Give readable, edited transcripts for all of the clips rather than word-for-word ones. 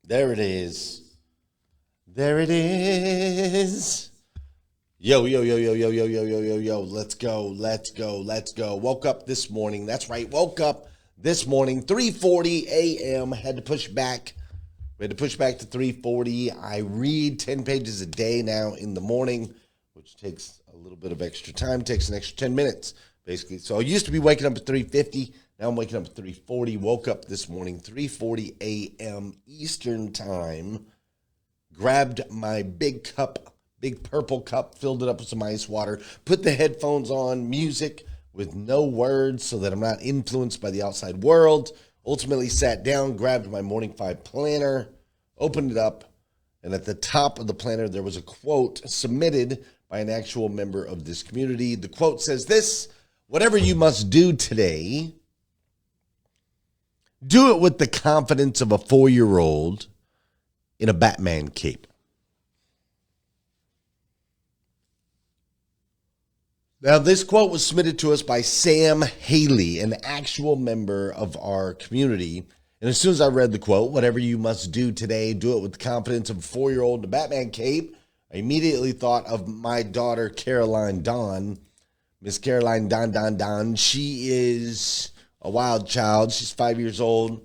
There it is. There it is. Yo. Let's go. Woke up this morning. That's right. Woke up this morning, 3:40 a.m. Had to push back. We had to push back to 3:40. I read 10 pages a day now in the morning, which takes a little bit of extra time. Takes an extra 10 minutes, basically. So I used to be waking up at 3:50. Now I'm waking up at 3:40. Woke up this morning, 3:40 a.m. Eastern time. Grabbed my big purple cup, filled it up with some ice water, put the headphones on, music with no words so that I'm not influenced by the outside world. Ultimately sat down, grabbed my Morning 5 planner, opened it up, and at the top of the planner there was a quote submitted by an actual member of this community. The quote says this: "Whatever you must do today, do it with the confidence of a 4-year-old in a Batman cape." Now, this quote was submitted to us by Sam Haley, an actual member of our community. And as soon as I read the quote, "Whatever you must do today, do it with the confidence of a 4-year-old in a Batman cape," I immediately thought of my daughter, Caroline Dawn. Miss Caroline Dawn. She is a wild child. She's 5 years old.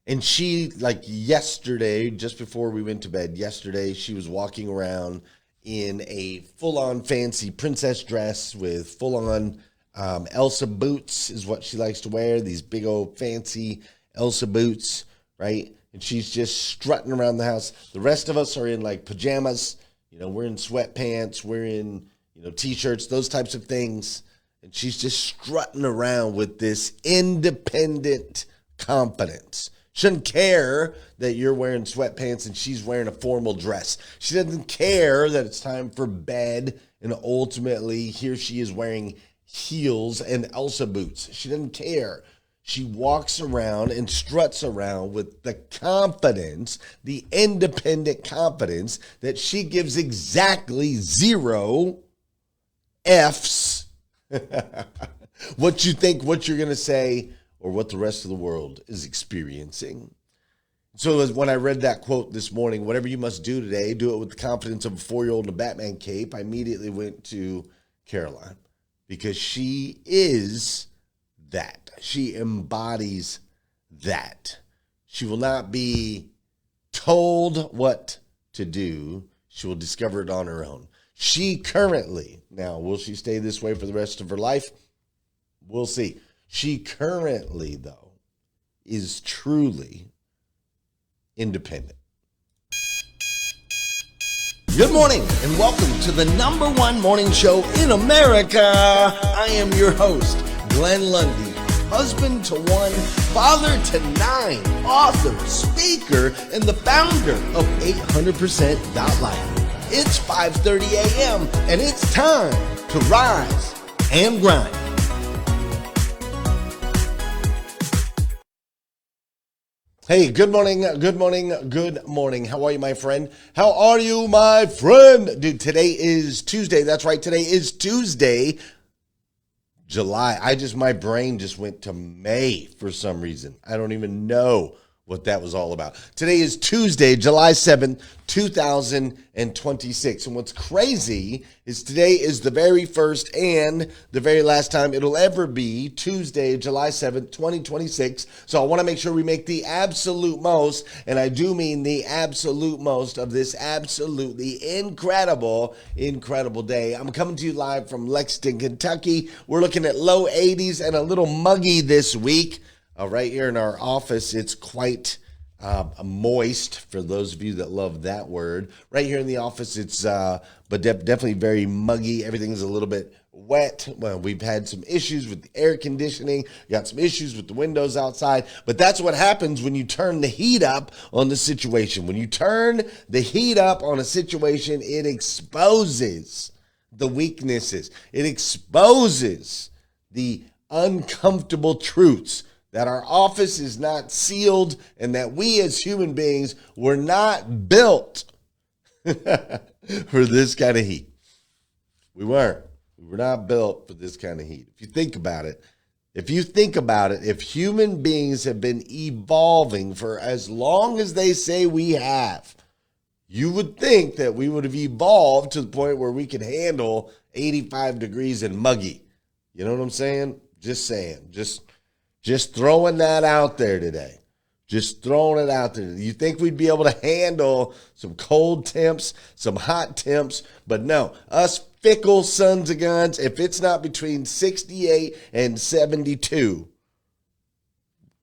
And she, like yesterday, just before we went to bed yesterday, she was walking around in a full-on fancy princess dress with full-on Elsa boots is what she likes to wear, these big old fancy Elsa boots, right? And she's just strutting around the house. The rest of us are in like pajamas. We're in sweatpants. We're in, T-shirts, those types of things. And she's just strutting around with this independent confidence. Shouldn't care that you're wearing sweatpants and she's wearing a formal dress. She doesn't care that it's time for bed, and ultimately here she is wearing heels and Elsa boots. She doesn't care. She walks around and struts around with the confidence, the independent confidence that she gives exactly 0 F's what you think, what you're going to say, or what the rest of the world is experiencing. So when I read that quote this morning, "Whatever you must do today, do it with the confidence of a 4-year-old in a Batman cape," I immediately went to Caroline, because she is that. She embodies that. She will not be told what to do. She will discover it on her own. She currently, now, will she stay this way for the rest of her life? We'll see. She currently, though, is truly independent. Good morning and welcome to the #1 morning show in America. I am your host, Glenn Lundy, husband to 1, father to 9, author, speaker, and the founder of 800%.life. It's 5:30 a.m. and it's time to rise and grind. Hey, good morning. How are you, my friend? Dude, today is Tuesday. That's right. Today is Tuesday, July. My brain just went to May for some reason. I don't even know what that was all about. Today is Tuesday, July 7th, 2026. And what's crazy is today is the very first and the very last time it'll ever be Tuesday, July 7th, 2026. So I want to make sure we make the absolute most, and I do mean the absolute most, of this absolutely incredible day. I'm coming to you live from Lexington, Kentucky. We're looking at low 80s and a little muggy this week. Right here in our office, it's quite moist, for those of you that love that word. Right here in the office, it's but definitely very muggy. Everything's a little bit wet. Well, we've had some issues with the air conditioning, got some issues with the windows outside, but that's what happens when you turn the heat up on the situation. When you turn the heat up on a situation, it exposes the weaknesses. It exposes the uncomfortable truths that our office is not sealed and that we as human beings were not built for this kind of heat. We weren't. We were not built for this kind of heat. If you think about it, If you think about it, if human beings have been evolving for as long as they say we have, you would think that we would have evolved to the point where we could handle 85 degrees and muggy. You know what I'm saying? Just saying. Just throwing that out there today. Just throwing it out there. You think we'd be able to handle some cold temps, some hot temps, but no. Us fickle sons of guns, if it's not between 68 and 72,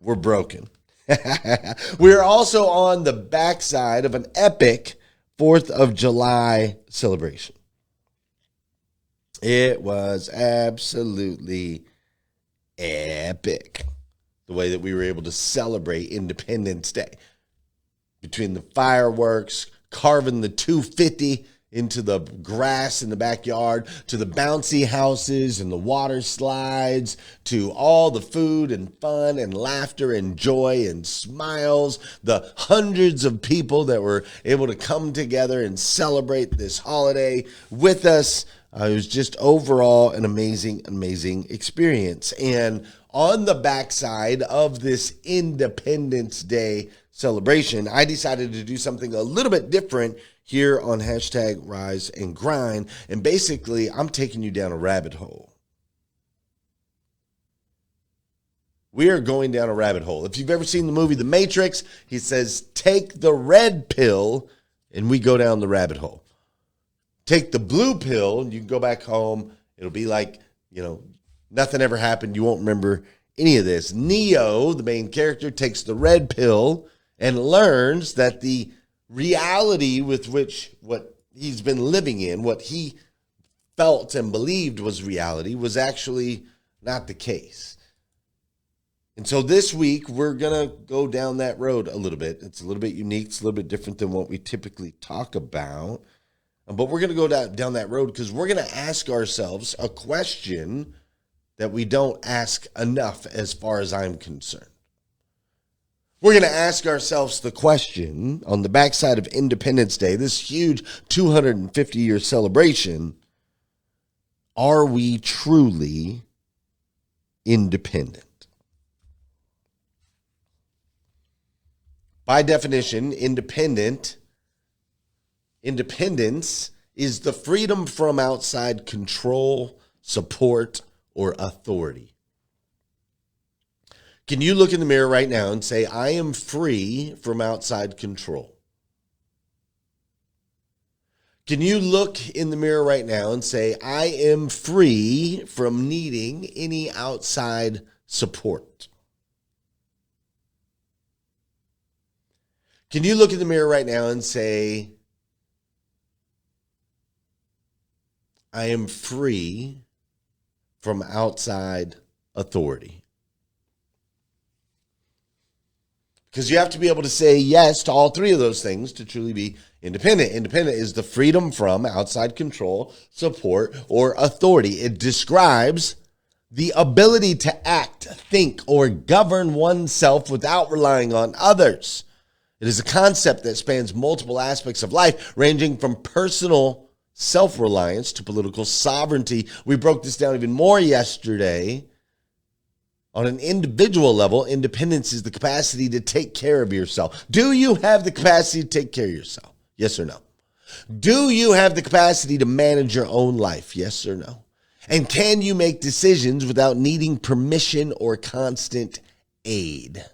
we're broken. We're also on the backside of an epic 4th of July celebration. It was absolutely epic, the way that we were able to celebrate Independence Day. Between the fireworks, carving the 250 into the grass in the backyard, to the bouncy houses and the water slides, to all the food and fun and laughter and joy and smiles, the hundreds of people that were able to come together and celebrate this holiday with us. It was just overall an amazing, amazing experience. And on the backside of this Independence Day celebration, I decided to do something a little bit different here on hashtag Rise and Grind. And basically, I'm taking you down a rabbit hole. We are going down a rabbit hole. If you've ever seen the movie The Matrix, he says, take the red pill, and we go down the rabbit hole. Take the blue pill, and you can go back home. It'll be like, nothing ever happened. You won't remember any of this. Neo, the main character, takes the red pill and learns that the reality with which what he's been living in, what he felt and believed was reality, was actually not the case. And so this week, we're going to go down that road a little bit. It's a little bit unique. It's a little bit different than what we typically talk about. But we're going to go down that road because we're going to ask ourselves a question that we don't ask enough as far as I'm concerned. We're going to ask ourselves the question on the backside of Independence Day, this huge 250-year celebration, are we truly independent? By definition, independence is the freedom from outside control, support, or authority. Can you look in the mirror right now and say, I am free from outside control? Can you look in the mirror right now and say, I am free from needing any outside support? Can you look in the mirror right now and say, I am free from outside authority? Because you have to be able to say yes to all three of those things to truly be independent. Independent is the freedom from outside control, support, or authority. It describes the ability to act, think, or govern oneself without relying on others. It is a concept that spans multiple aspects of life, ranging from personal self-reliance to political sovereignty. We broke this down even more yesterday. On an individual level, independence is the capacity to take care of yourself. Do you have the capacity to take care of yourself? Yes or no? Do you have the capacity to manage your own life? Yes or no? And can you make decisions without needing permission or constant aid?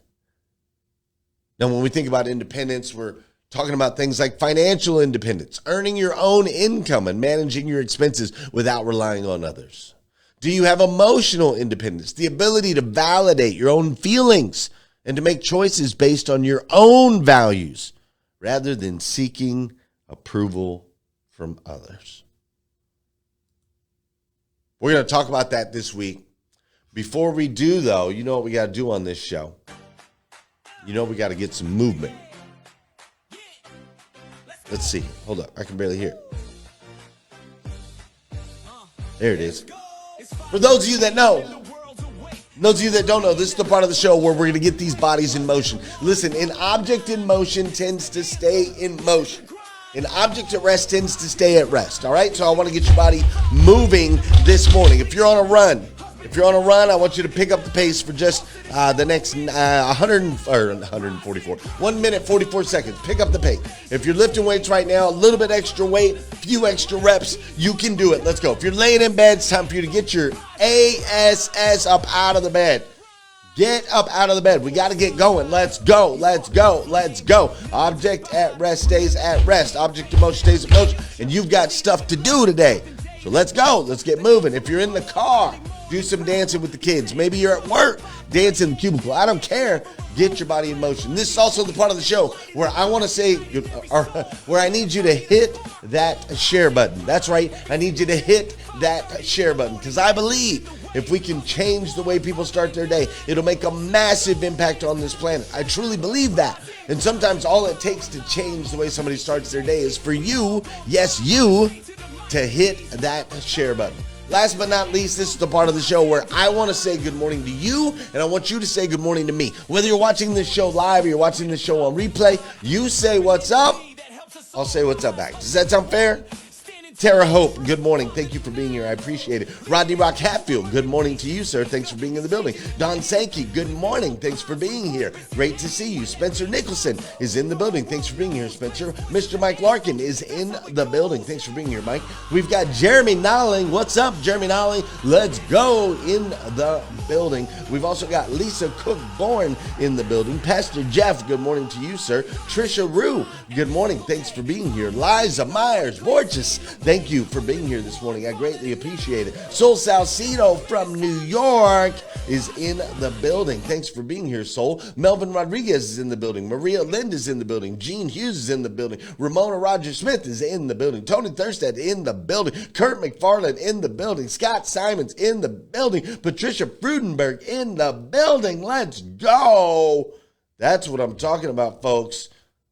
Now, when we think about independence, we're talking about things like financial independence, earning your own income and managing your expenses without relying on others. Do you have emotional independence, the ability to validate your own feelings and to make choices based on your own values rather than seeking approval from others? We're going to talk about that this week. Before we do, though, you know what we got to do on this show? We got to get some movement. Let's see. Hold up. I can barely hear it. There it is. For those of you that know, those of you that don't know, this is the part of the show where we're going to get these bodies in motion. Listen, an object in motion tends to stay in motion. An object at rest tends to stay at rest. All right? So I want to get your body moving this morning. If you're on a run, if If you're on a run, I want you to pick up the pace for just the next 144, 1 minute, 44 seconds. Pick up the pace. If you're lifting weights right now, a little bit extra weight, few extra reps, you can do it. Let's go. If you're laying in bed, it's time for you to get your ASS up out of the bed. Get up out of the bed. We got to get going. Let's go. Let's go. Let's go. Object at rest stays at rest. Object in motion stays in motion. And you've got stuff to do today. So let's go. Let's get moving. If you're in the car, do some dancing with the kids. Maybe you're at work, dance in the cubicle. I don't care. Get your body in motion. This is also the part of the show where I want to say, or where I need you to hit that share button. That's right. I need you to hit that share button because I believe if we can change the way people start their day, it'll make a massive impact on this planet. I truly believe that. And sometimes all it takes to change the way somebody starts their day is for you, yes, you, to hit that share button. Last but not least, this is the part of the show where I want to say good morning to you, and I want you to say good morning to me. Whether you're watching this show live or you're watching this show on replay, you say what's up, I'll say what's up back. Does that sound fair? Tara Hope, good morning. Thank you for being here. I appreciate it. Rodney Rock Hatfield, good morning to you, sir. Thanks for being in the building. Don Sankey, good morning. Thanks for being here. Great to see you. Spencer Nicholson is in the building. Thanks for being here, Spencer. Mr. Mike Larkin is in the building. Thanks for being here, Mike. We've got Jeremy Nolling. What's up, Jeremy Nolling? Let's go in the building. We've also got Lisa Cook-Born in the building. Pastor Jeff, good morning to you, sir. Trisha Rue, good morning. Thanks for being here. Liza Myers, Borges, thank you for being here this morning. I greatly appreciate it. Sol Salcido from New York is in the building. Thanks for being here, Sol. Melvin Rodriguez is in the building. Maria Lind is in the building. Gene Hughes is in the building. Ramona Roger Smith is in the building. Tony Thurstead in the building. Kurt McFarland in the building. Scott Simons in the building. Patricia Frudenberg in the building. Let's go. That's what I'm talking about, folks.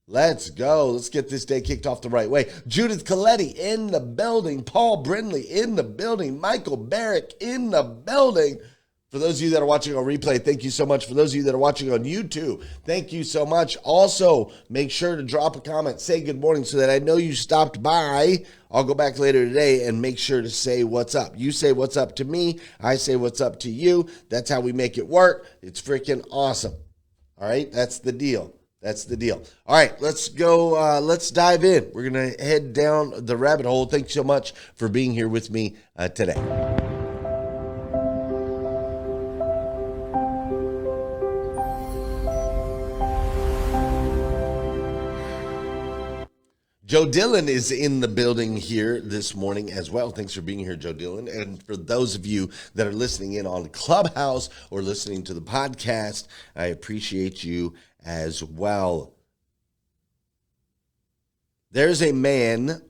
Let's go. Let's get this day kicked off the right way. Judith Coletti in the building. Paul Brindley in the building. Michael Barrick in the building. For those of you that are watching on replay, thank you so much. For those of you that are watching on YouTube, thank you so much. Also, make sure to drop a comment, say good morning so that I know you stopped by. I'll go back later today and make sure to say what's up. You say what's up to me. I say what's up to you. That's how we make it work. It's freaking awesome. All right, that's the deal. That's the deal. All right, let's go. Let's dive in. We're going to head down the rabbit hole. Thanks so much for being here with me today. Joe Dillon is in the building here this morning as well. Thanks for being here, Joe Dillon. And for those of you that are listening in on Clubhouse or listening to the podcast, I appreciate you as well. There's a man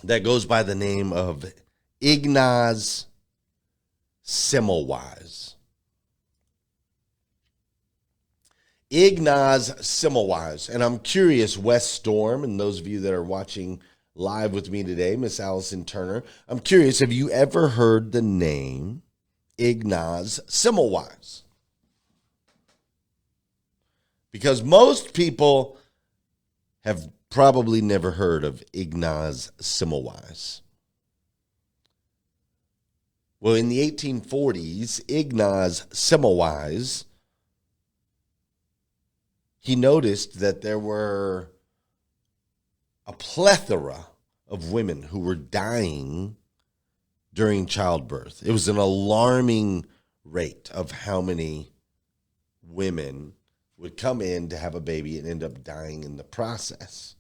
that goes by the name of Ignaz Semmelweis. Ignaz Semmelweis. And I'm curious, Wes Storm, and those of you that are watching live with me today, Miss Allison Turner, I'm curious, have you ever heard the name Ignaz Semmelweis? Because most people have probably never heard of Ignaz Semmelweis. Well, in the 1840s, Ignaz Semmelweis, he noticed that there were a plethora of women who were dying during childbirth. It was an alarming rate of how many women would come in to have a baby and end up dying in the process.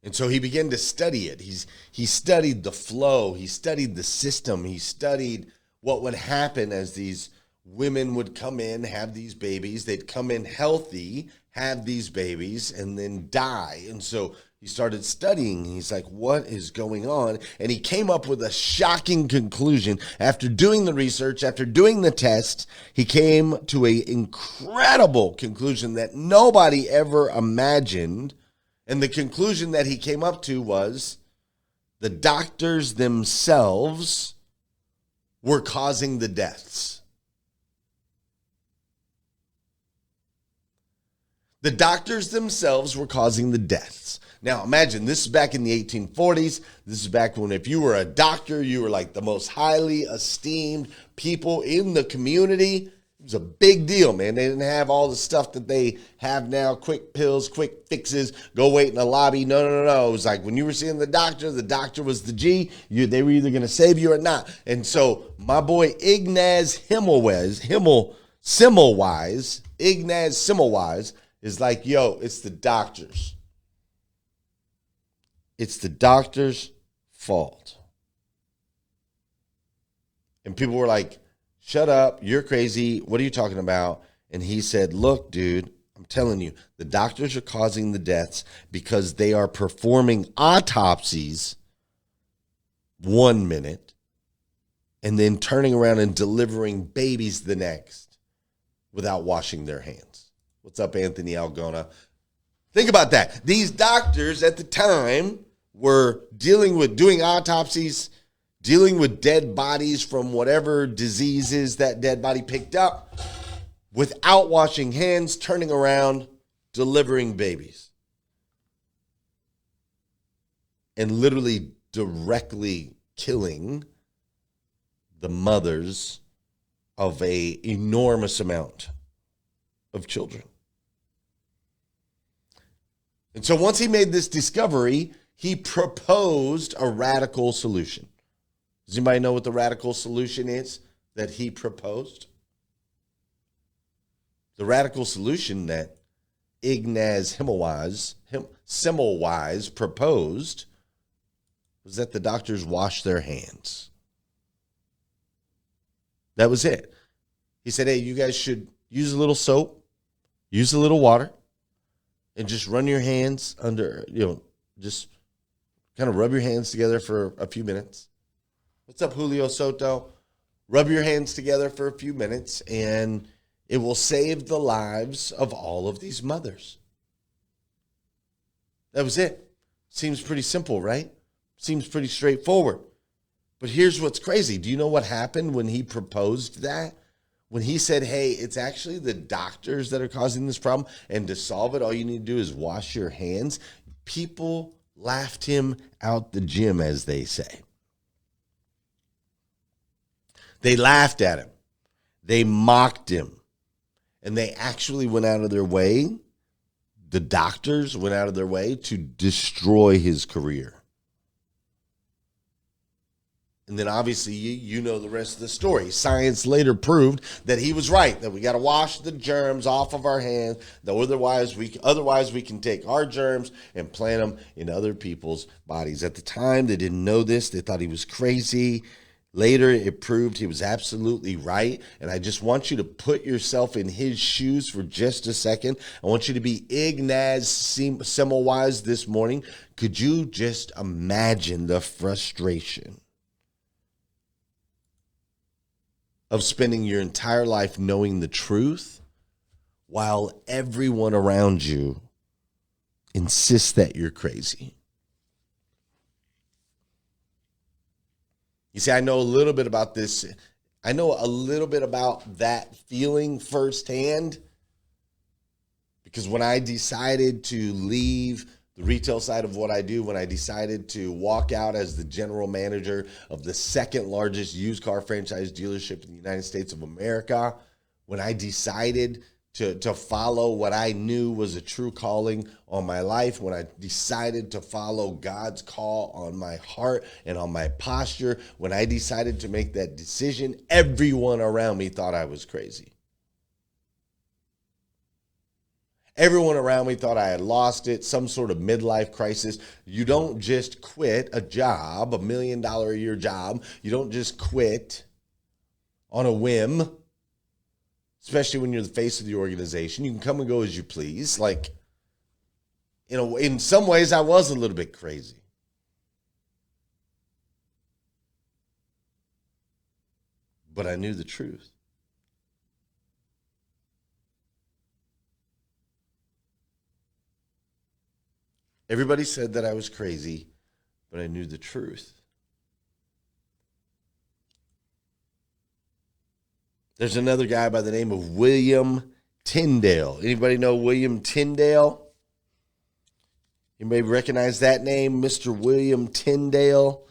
And so he began to study it. He studied the flow. He studied the system. He studied what would happen as these women would come in, have these babies. They'd come in healthy, have these babies, and then die. And so he started studying. He's like, what is going on? And he came up with a shocking conclusion. After doing the research, after doing the tests, he came to an incredible conclusion that nobody ever imagined. And the conclusion that he came up to was the doctors themselves were causing the deaths. The doctors themselves were causing the deaths. Now, imagine this is back in the 1840s. This is back when if you were a doctor, you were like the most highly esteemed people in the community. It was a big deal, man. They didn't have all the stuff that they have now, quick pills, quick fixes, go wait in the lobby. No. It was like when you were seeing the doctor was the G. They were either going to save you or not. And so my boy Ignaz Semmelweis is like, yo, it's the doctors. It's the doctor's fault. And people were like, shut up, you're crazy, what are you talking about? And he said, look, dude, I'm telling you, the doctors are causing the deaths because they are performing autopsies 1 minute and then turning around and delivering babies the next without washing their hands. What's up, Anthony Algona? Think about that. These doctors at the time were doing autopsies, dealing with dead bodies from whatever diseases that dead body picked up without washing hands, turning around, delivering babies. And literally directly killing the mothers of an enormous amount of children. And so once he made this discovery, he proposed a radical solution. Does anybody know what the radical solution is that he proposed? The radical solution that Ignaz Semmelweis proposed was that the doctors wash their hands. That was it. He said, hey, you guys should use a little soap, use a little water, and just run your hands under, just kind of rub your hands together for a few minutes. What's up, Julio Soto? Rub your hands together for a few minutes, and it will save the lives of all of these mothers. That was it. Seems pretty simple, right? Seems pretty straightforward. But here's what's crazy. Do you know what happened when he proposed that? When he said, hey, it's actually the doctors that are causing this problem, and to solve it, all you need to do is wash your hands. People laughed him out the gym, as they say. They laughed at him. They mocked him. And they actually went out of their way, the doctors went out of their way to destroy his career. And then obviously you know the rest of the story. Science later proved that he was right, that we got to wash the germs off of our hands. Otherwise we can take our germs and plant them in other people's bodies. At the time, they didn't know this. They thought he was crazy. Later, it proved he was absolutely right. And I just want you to put yourself in his shoes for just a second. I want you to be Ignaz Semmelweis this morning. Could you just imagine the frustration of spending your entire life knowing the truth while everyone around you insists that you're crazy? You see, I know a little bit about this. I know a little bit about that feeling firsthand, because when I decided to leave the retail side of what I do, when I decided to walk out as the general manager of the second largest used car franchise dealership in the United States of America, when I decided to follow what I knew was a true calling on my life, when I decided to follow God's call on my heart and on my posture, when I decided to make that decision, everyone around me thought I was crazy. Everyone around me thought I had lost it, some sort of midlife crisis. You don't just quit a job, $1 million a year job. You don't just quit on a whim, especially when you're the face of the organization. You can come and go as you please. Like, in some ways, I was a little bit crazy. But I knew the truth. Everybody said that I was crazy, but I knew the truth. There's another guy by the name of William Tyndale. Anybody know William Tyndale? You may recognize that name, Mr. William Tyndale.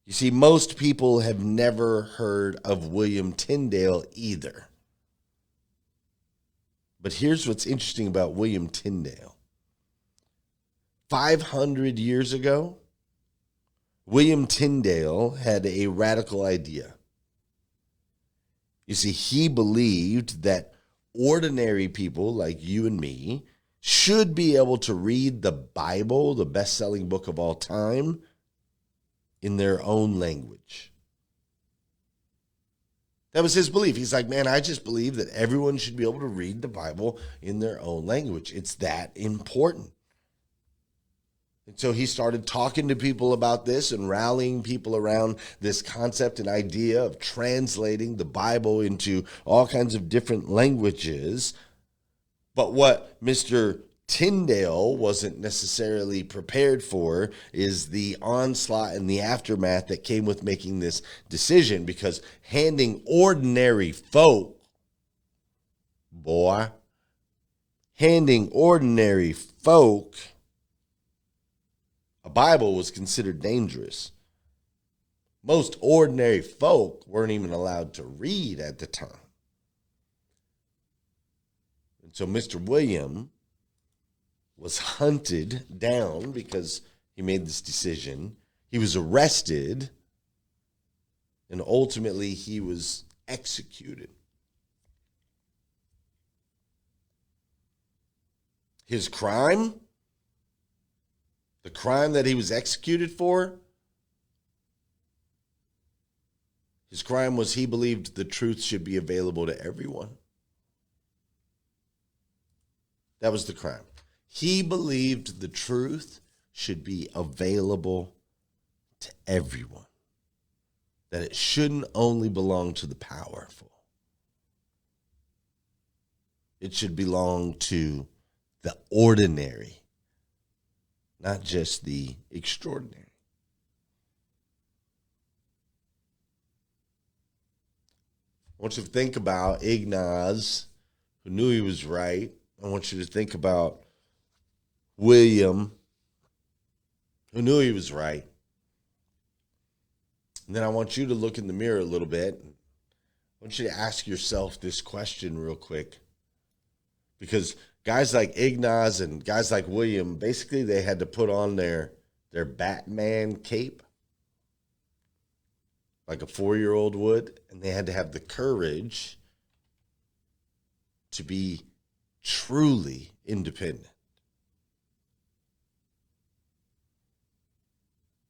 You see, most people have never heard of William Tyndale either. But here's what's interesting about William Tyndale. 500 years ago, William Tyndale had a radical idea. You see, he believed that ordinary people like you and me should be able to read the Bible, the best-selling book of all time, in their own language. That was his belief. He's like, man, I just believe that everyone should be able to read the Bible in their own language. It's that important. And so he started talking to people about this and rallying people around this concept and idea of translating the Bible into all kinds of different languages. But what Mr. Tyndale wasn't necessarily prepared for is the onslaught and the aftermath that came with making this decision, because handing ordinary folk, a Bible was considered dangerous. Most ordinary folk weren't even allowed to read at the time. And so Mr. William was hunted down because he made this decision. He was arrested, and ultimately he was executed. His crime, the crime that he was executed for, his crime was he believed the truth should be available to everyone. That was the crime. He believed the truth should be available to everyone, that it shouldn't only belong to the powerful. It should belong to the ordinary, not just the extraordinary. I want you to think about Ignaz, who knew he was right. I want you to think about William, who knew he was right. And then I want you to look in the mirror a little bit. I want you to ask yourself this question real quick. Because guys like Ignaz and guys like William, basically they had to put on their Batman cape, like a 4-year-old would, and they had to have the courage to be truly independent.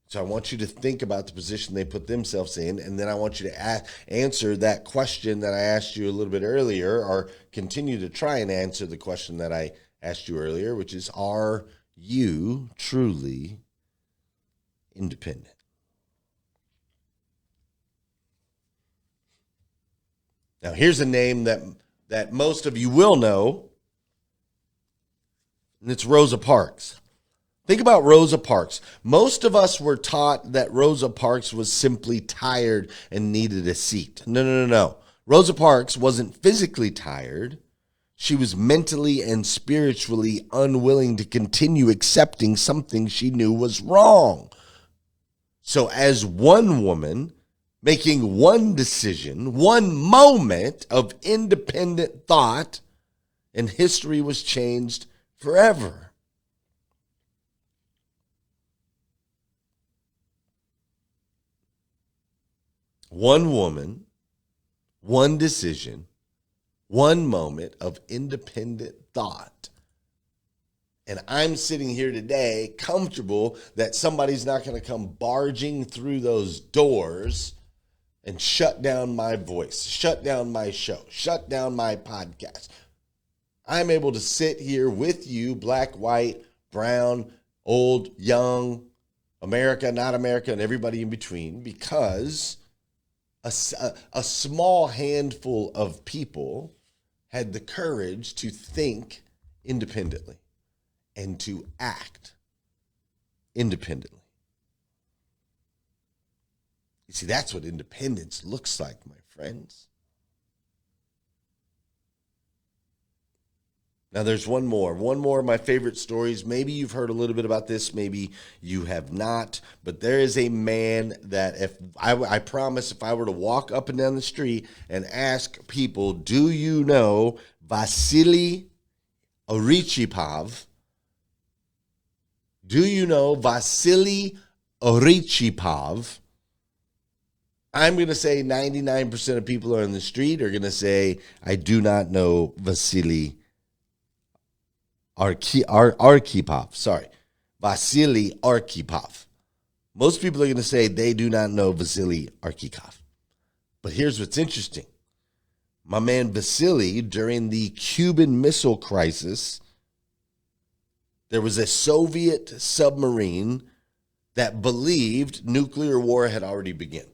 So I want you to think about the position they put themselves in, and then I want you to answer that question that I asked you a little bit earlier, or continue to try and answer the question that I asked you earlier, which is, are you truly independent? Now, here's a name that most of you will know, and it's Rosa Parks. Think about Rosa Parks. Most of us were taught that Rosa Parks was simply tired and needed a seat. No. Rosa Parks wasn't physically tired. She was mentally and spiritually unwilling to continue accepting something she knew was wrong. So as one woman, making one decision, one moment of independent thought, and history was changed forever. One woman, one decision, one moment of independent thought. And I'm sitting here today comfortable that somebody's not going to come barging through those doors and shut down my voice, shut down my show, shut down my podcast. I'm able to sit here with you, black, white, brown, old, young, America, not America, and everybody in between, because a small handful of people had the courage to think independently and to act independently. You see, that's what independence looks like, my friends. Now, there's one more. One more of my favorite stories. Maybe you've heard a little bit about this. Maybe you have not. But there is a man that if I promise if I were to walk up and down the street and ask people, do you know Vasili Arkhipov? Do you know Vasili Arkhipov? I'm going to say 99% of people on the street are going to say, I do not know Vasili Arkhipov. Sorry. Vasili Arkhipov. Most people are going to say they do not know Vasili Arkhipov. But here's what's interesting. My man Vasili, during the Cuban Missile Crisis, there was a Soviet submarine that believed nuclear war had already begun.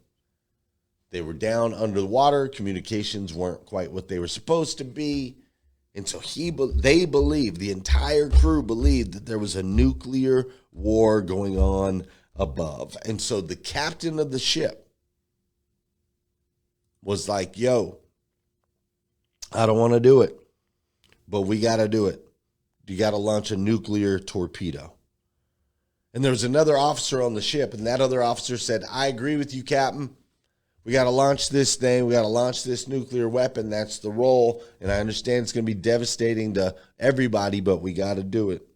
They were down under the water. Communications weren't quite what they were supposed to be. And so they believed, the entire crew believed that there was a nuclear war going on above. And so the captain of the ship was like, yo, I don't want to do it, but we got to do it. You got to launch a nuclear torpedo. And there was another officer on the ship, and that other officer said, I agree with you, Captain. We got to launch this thing. We got to launch this nuclear weapon. That's the role. And I understand it's going to be devastating to everybody, but we got to do it.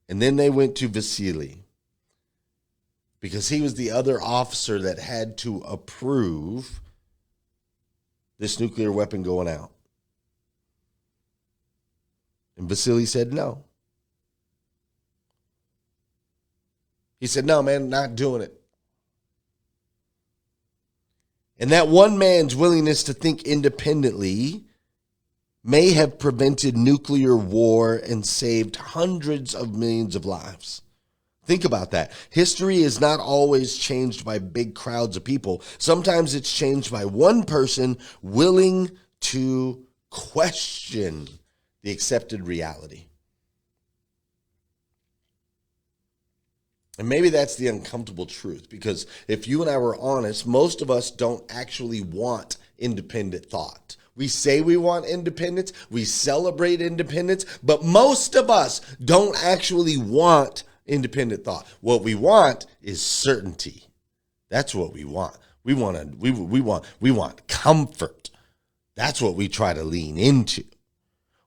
And then they went to Vasili because he was the other officer that had to approve this nuclear weapon going out. And Vasili said no. He said, no, man, not doing it. And that one man's willingness to think independently may have prevented nuclear war and saved hundreds of millions of lives. Think about that. History is not always changed by big crowds of people. Sometimes it's changed by one person willing to question the accepted reality. And maybe that's the uncomfortable truth, because if you and I were honest, most of us don't actually want independent thought. We say we want independence, we celebrate independence, but most of us don't actually want independent thought. What we want is certainty. That's what we want. We want comfort. That's what we try to lean into.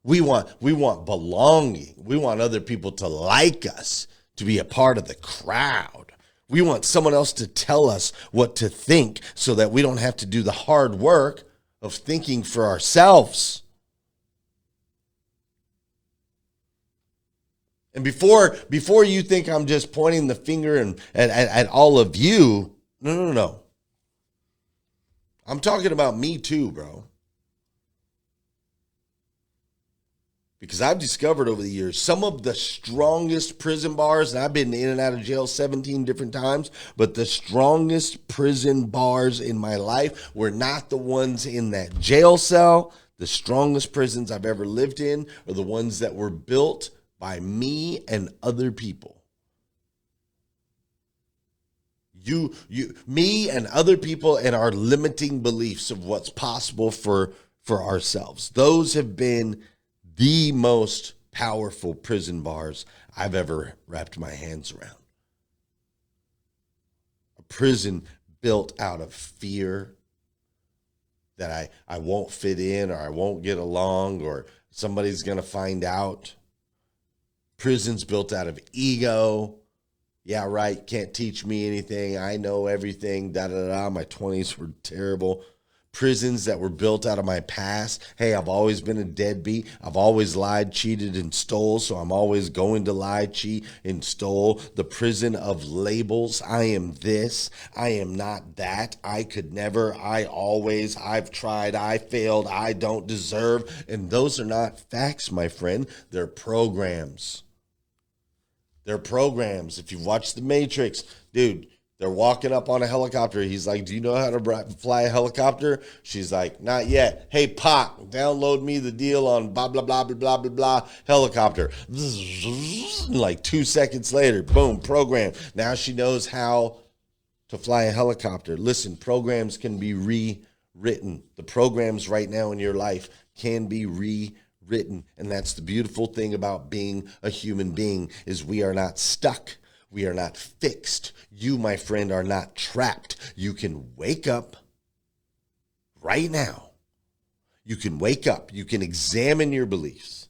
We want belonging. We want other people to like us, to be a part of the crowd. We want someone else to tell us what to think so that we don't have to do the hard work of thinking for ourselves. And before you think I'm just pointing the finger at all of you, no. I'm talking about me too, bro. Because I've discovered over the years, some of the strongest prison bars, and I've been in and out of jail 17 different times, but the strongest prison bars in my life were not the ones in that jail cell. The strongest prisons I've ever lived in are the ones that were built by me and other people. Me and other people and our limiting beliefs of what's possible for ourselves. Those have been the most powerful prison bars I've ever wrapped my hands around. A prison built out of fear that I won't fit in, or I won't get along, or somebody's going to find out. Prisons built out of ego. Yeah, right, can't teach me anything. I know everything, da-da-da. My 20s were terrible. Prisons that were built out of my past. Hey, I've always been a deadbeat. I've always lied, cheated, and stole, so I'm always going to lie, cheat, and stole. The prison of labels. I am this. I am not that. I could never. I always. I've tried. I failed. I don't deserve. And those are not facts, my friend. They're programs. They're programs. If you've watched The Matrix, dude, they're walking up on a helicopter. He's like, do you know how to fly a helicopter? She's like, not yet. Hey, Pop, download me the deal on blah, blah, blah, blah, blah, blah, blah, helicopter. Like 2 seconds later, boom, program. Now she knows how to fly a helicopter. Listen, programs can be rewritten. The programs right now in your life can be rewritten. And that's the beautiful thing about being a human being, is we are not stuck. We are not fixed. You, my friend, are not trapped. You can wake up right now. You can wake up. You can examine your beliefs.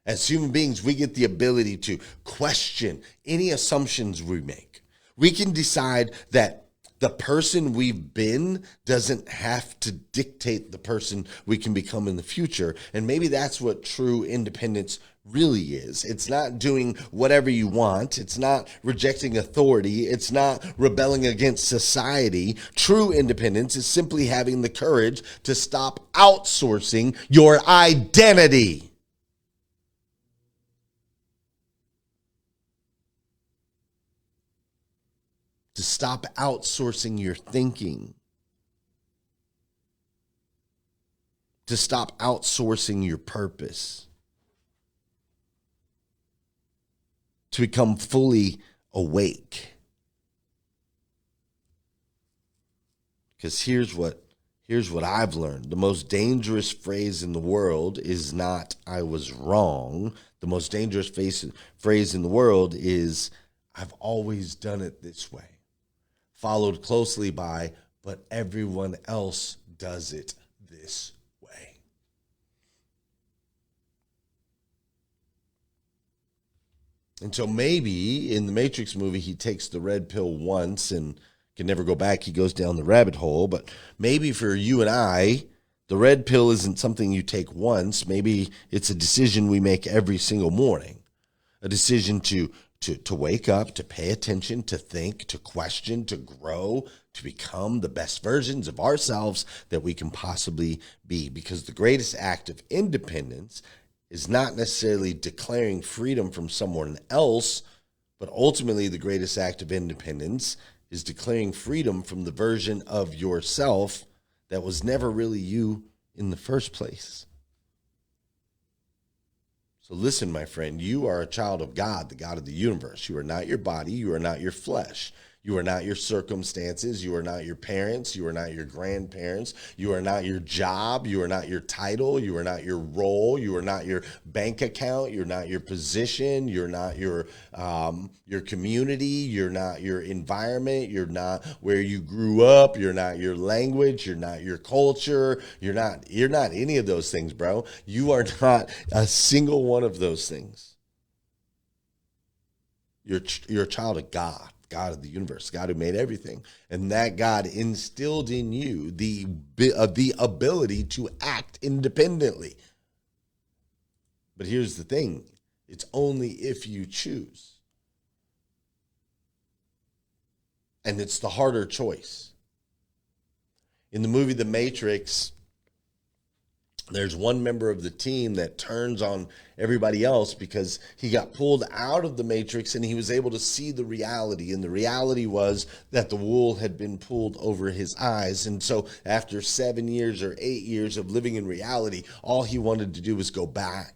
As human beings, we get the ability to question any assumptions we make. We can decide that the person we've been doesn't have to dictate the person we can become in the future. And maybe that's what true independence really is. It's not doing whatever you want. It's not rejecting authority. It's not rebelling against society. True independence is simply having the courage to stop outsourcing your identity. To stop outsourcing your thinking. To stop outsourcing your purpose. To become fully awake. Because here's what I've learned. The most dangerous phrase in the world is not "I was wrong." The most dangerous phrase in the world is "I've always done it this way." Followed closely by, "but everyone else does it this way." And so maybe in the Matrix movie, he takes the red pill once and can never go back. He goes down the rabbit hole. But maybe for you and I, the red pill isn't something you take once. Maybe it's a decision we make every single morning. A decision to wake up, to pay attention, to think, to question, to grow, to become the best versions of ourselves that we can possibly be. Because the greatest act of independence is not necessarily declaring freedom from someone else, but ultimately the greatest act of independence is declaring freedom from the version of yourself that was never really you in the first place. So listen, my friend, you are a child of God, the God of the universe. You are not your body. You are not your flesh. You are not your circumstances. You are not your parents. You are not your grandparents. You are not your job. You are not your title. You are not your role. You are not your bank account. You're not your position. You're not your community. You're not your environment. You're not where you grew up. You're not your language. You're not your culture. You're not any of those things, bro. You are not a single one of those things. You're a child of God. God of the universe, God who made everything. And that God instilled in you the ability to act independently. But here's the thing. It's only if you choose. And it's the harder choice. In the movie The Matrix, there's one member of the team that turns on everybody else because he got pulled out of the Matrix and he was able to see the reality. And the reality was that the wool had been pulled over his eyes. And so after 7 years or 8 years of living in reality, all he wanted to do was go back.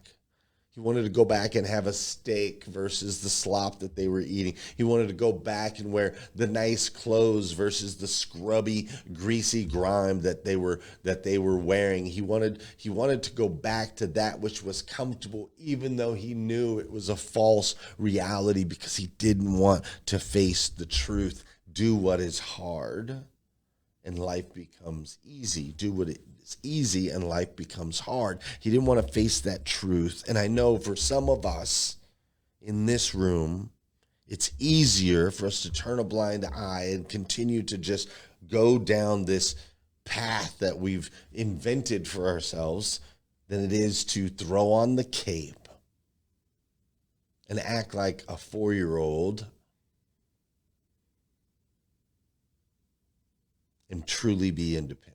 He wanted to go back and have a steak versus the slop that they were eating. He wanted to go back and wear the nice clothes versus the scrubby, greasy grime that they were wearing. He wanted to go back to that which was comfortable, even though he knew it was a false reality, because he didn't want to face the truth. Do what is hard, and life becomes easy. Do what is easy, and life becomes hard. He didn't want to face that truth. And I know for some of us in this room, it's easier for us to turn a blind eye and continue to just go down this path that we've invented for ourselves than it is to throw on the cape and act like a 4-year-old and truly be independent.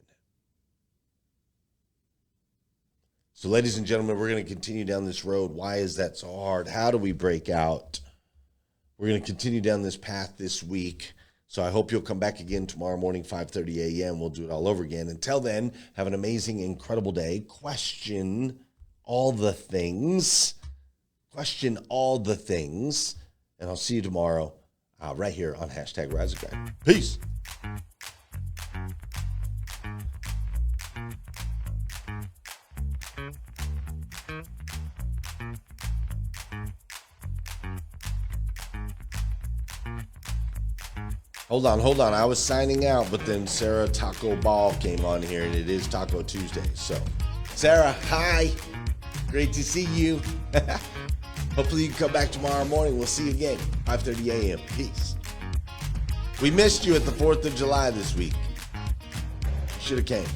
So, ladies and gentlemen, we're going to continue down this road. Why is that so hard? How do we break out? We're going to continue down this path this week. So I hope you'll come back again tomorrow morning, 5:30 a.m. We'll do it all over again. Until then, have an amazing, incredible day. Question all the things. Question all the things. And I'll see you tomorrow right here on #RiseandGrind. Peace. Hold on. I was signing out, but then Sarah Taco Ball came on here, and it is Taco Tuesday. So, Sarah, hi. Great to see you. Hopefully you can come back tomorrow morning. We'll see you again, 5:30 a.m. Peace. We missed you at the 4th of July this week. Should have came.